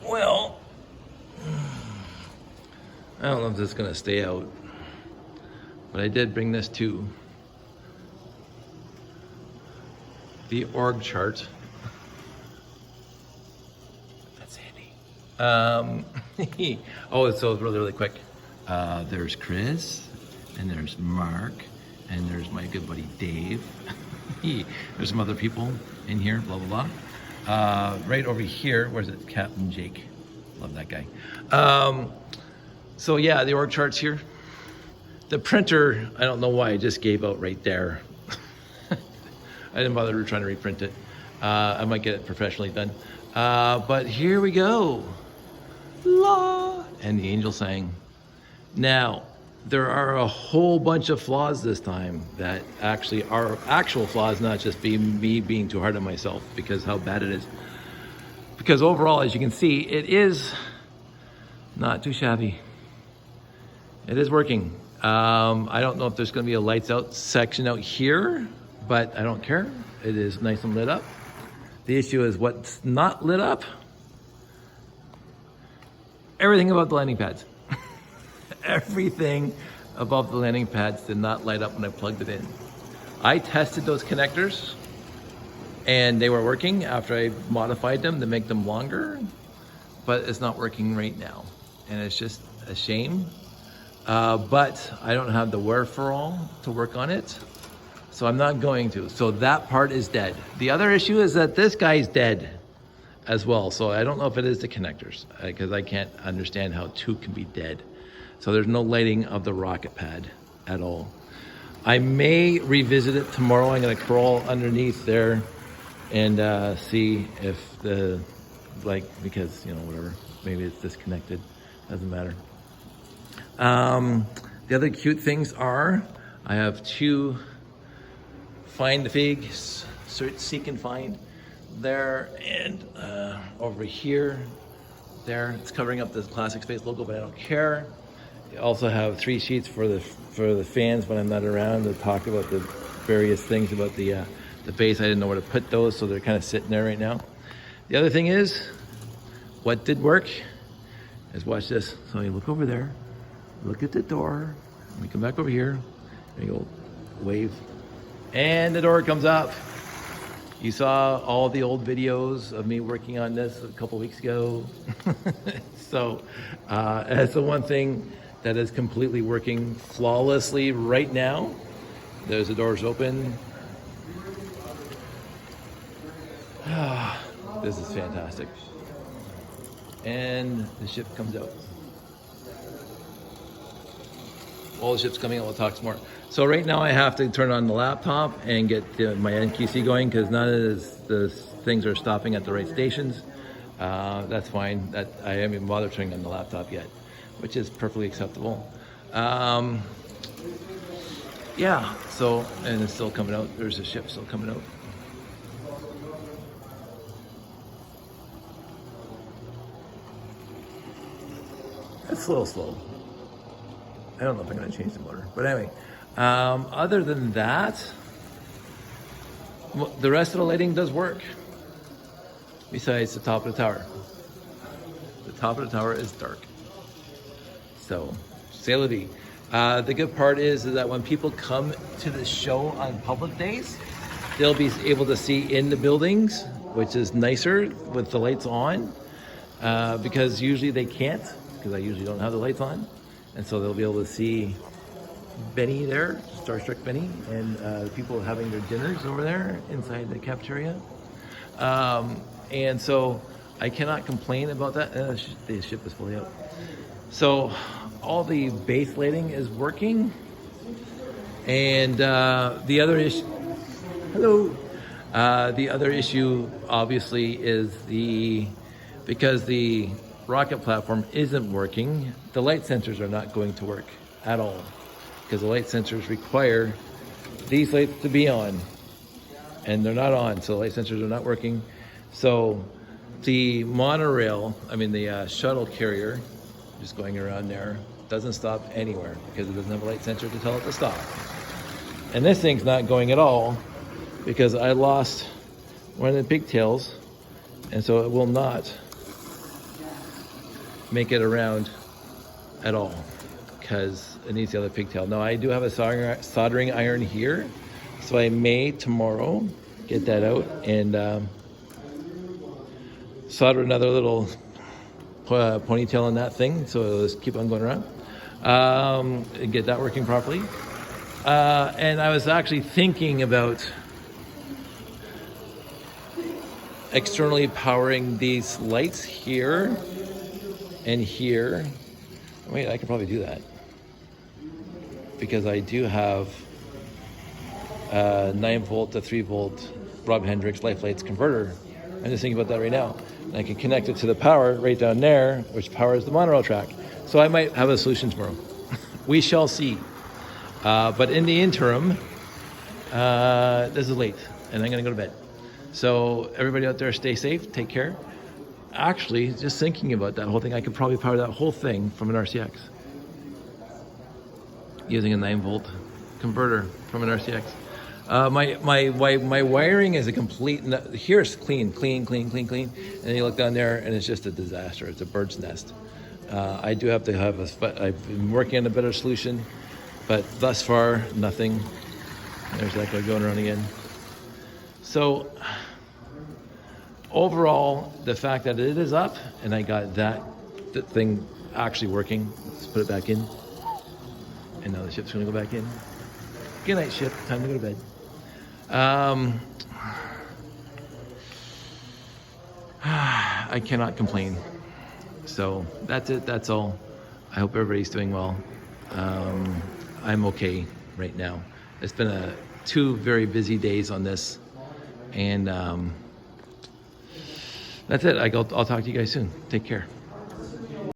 Well, I don't know if this is gonna stay out, but I did bring this to the org chart. That's handy. Oh, so it's really quick. There's Chris, and there's Mark, and there's my good buddy Dave. There's some other people in here, blah, blah, blah. Right over here, where's it? Captain Jake. Love that guy. So yeah, the org chart's here. The printer, I don't know why, I just gave out right there. I didn't bother trying to reprint it. I might get it professionally done. But here we go. La! And the angel sang. Now, there are a whole bunch of flaws this time that actually are actual flaws, not just me being too hard on myself because how bad it is. Because overall, as you can see, it is not too shabby. It is working. I don't know if there's going to be a lights out section out here, but I don't care. It is nice and lit up. The issue is what's not lit up. Everything about the landing pads. Everything above the landing pads did not light up when I plugged it in. I tested those connectors and they were working after I modified them to make them longer, but it's not working right now. And it's just a shame. But I don't have the wherewithal to work on it. So I'm not going to. So that part is dead. The other issue is that this guy's dead as well. So I don't know if it is the connectors because I can't understand how two can be dead. So there's no lighting of the rocket pad at all. I may revisit it tomorrow. I'm gonna crawl underneath there and see if because, you know, whatever, maybe it's disconnected, doesn't matter. The other cute things are, I have two Find the Fig, search, seek and find there, and over here, there, it's covering up the Classic Space logo, but I don't care. I also have 3 sheets for the fans when I'm not around to talk about the various things about the base. I didn't know where to put those, so they're kind of sitting there right now. The other thing is, what did work is watch this. So you look over there, look at the door, and we come back over here, and you go wave, and the door comes up. You saw all the old videos of me working on this a couple weeks ago. So that's the one thing that is completely working flawlessly right now. There's the doors open. This is fantastic. And the ship comes out. All the ship's coming out, we'll talk some more. So right now I have to turn on the laptop and get my NQC going because none of the things are stopping at the right stations. That's fine. That I haven't even bothered turning on the laptop yet, which is perfectly acceptable. Yeah, so, and it's still coming out. There's a ship still coming out. It's a little slow. I don't know if I'm gonna change the motor, but anyway. Other than that, the rest of the lighting does work. Besides the top of the tower. The top of the tower is dark. So, c'est la vie. The good part is that when people come to the show on public days, they'll be able to see in the buildings, which is nicer with the lights on, because usually they can't, because I usually don't have the lights on. And so they'll be able to see Benny there, Starstruck Benny, and people having their dinners over there inside the cafeteria. And so I cannot complain about that. The ship is fully out. So all the base lighting is working. And the other issue, the other issue obviously is because the rocket platform isn't working, the light sensors are not going to work at all. Because the light sensors require these lights to be on, and they're not on, so the light sensors are not working. So the monorail, the shuttle carrier, just going around there, doesn't stop anywhere because it doesn't have a light sensor to tell it to stop. And this thing's not going at all because I lost one of the pigtails, and so it will not make it around at all because it needs the other pigtail. Now I do have a soldering iron here, so I may tomorrow get that out and solder another little ponytail on that thing, so it'll just keep on going around and get that working properly. And I was actually thinking about externally powering these lights here and here. Wait, I could probably do that because I do have a 9-volt to 3-volt Rob Hendricks Life Lights converter. I'm just thinking about that right now. And I can connect it to the power right down there, which powers the monorail track. So I might have a solution tomorrow. We shall see. But in the interim, this is late, and I'm going to go to bed. So everybody out there, stay safe, take care. Actually, just thinking about that whole thing, I could probably power that whole thing from an RCX using a 9-volt converter from an RCX. My wiring is a complete. Here's clean, and then you look down there, and it's just a disaster. It's a bird's nest. I do have to have I've been working on a better solution, but thus far nothing. There's that guy going around again. So overall, the fact that it is up and I got that thing actually working. Let's put it back in, and now the ship's going to go back in. Good night, ship. Time to go to bed. I cannot complain. So that's it. That's all. I hope everybody's doing well. I'm okay right now. It's been 2 very busy days on this, and that's it. I'll talk to you guys soon. Take care.